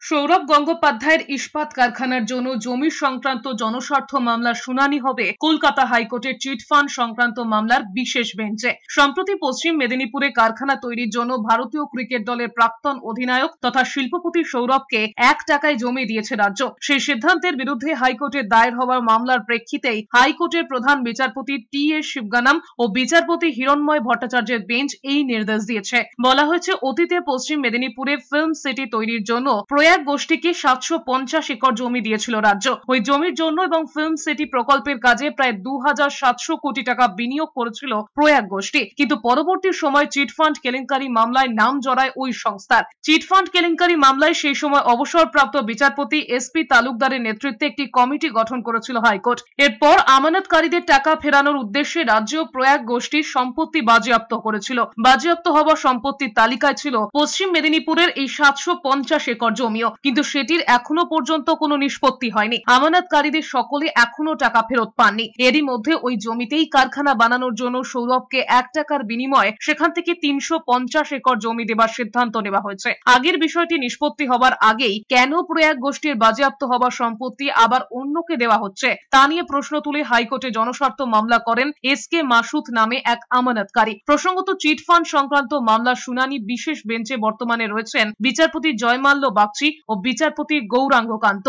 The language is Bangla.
সৌরভ গঙ্গোপাধ্যায়ের ইস্পাত কারখানার জন্য জমি সংক্রান্ত জনস্বার্থ মামলার শুনানি হবে কলকাতা হাইকোর্টের চিটফান্ড সংক্রান্ত মামলার বিশেষ বেঞ্চে। সম্প্রতি পশ্চিম মেদিনীপুরে কারখানা তৈরির জন্য ভারতীয় ক্রিকেট দলের প্রাক্তন অধিনায়ক তথা শিল্পপতি সৌরভকে 1 টাকায় জমি দিয়েছে রাজ্য। সেই সিদ্ধান্তের বিরুদ্ধে হাইকোর্টে দায়ের হওয়া মামলার প্রেক্ষিতেই হাইকোর্টের প্রধান বিচারপতি টি.এস. শিবগানাম ও বিচারপতি হিরণময় ভট্টাচার্যের বেঞ্চ এই নির্দেশ দিয়েছে। বলা হয়েছে, অতীতে পশ্চিম মেদিনীপুরে ফিল্ম সিটি তৈরির জন্য প্রয়াগ গোষ্ঠীকে 750 একর জমি দিয়েছিল রাজ্য। ওই জমির জন্য এবং ফিল্ম সিটি প্রকল্পের কাজে প্রায় 2700 কোটি টাকা বিনিয়োগ করেছিল প্রয়াগ গোষ্ঠী। কিন্তু পরবর্তী সময় চিটফান্ড কেলেঙ্কারি মামলায় নাম জড়ায় ওই সংস্থার। চিটফান্ড কেলেঙ্কারি মামলায় সেই সময় অবসরপ্রাপ্ত বিচারপতি এস.পি. তালুকদারের নেতৃত্বে একটি কমিটি গঠন করেছিল হাইকোর্ট। এরপর আমানতকারীদের টাকা ফেরানোর উদ্দেশ্যে রাজ্য প্রয়াগ গোষ্ঠীর সম্পত্তি বাজেয়াপ্ত করেছিল। বাজেয়াপ্ত হওয়া সম্পত্তির তালিকায় ছিল পশ্চিম মেদিনীপুরের এই 750 একর জমিও, কিন্তু সেটির এখনো পর্যন্ত কোনো নিষ্পত্তি হয়নি। আমানতকারীদের সকলে এখনো টাকা ফেরত পাননি। এরই মধ্যে ওই জমিতেই কারখানা বানানোর জন্য সৌরভকে 1 টাকার বিনিময়ে সেখান থেকে 350 একর জমি দেবার সিদ্ধান্ত নেওয়া হয়েছে। আগের বিষয়টি নিষ্পত্তি হবার আগেই কেন প্রয়াগ গোষ্ঠীর বাজেয়াপ্ত হওয়া সম্পত্তি আবার অন্যকে দেওয়া হচ্ছে তা নিয়ে প্রশ্ন তুলে হাইকোর্টে জনস্বার্থ মামলা করেন এস.কে. মাসুদ নামে এক আমানতকারী। প্রসঙ্গত, চিটফান্ড সংক্রান্ত মামলার শুনানি বিশেষ বেঞ্চে বর্তমানে রয়েছেন বিচারপতি জয়মাল্য বাগচি ও বিচারপতি গৌরাঙ্গ কান্ত।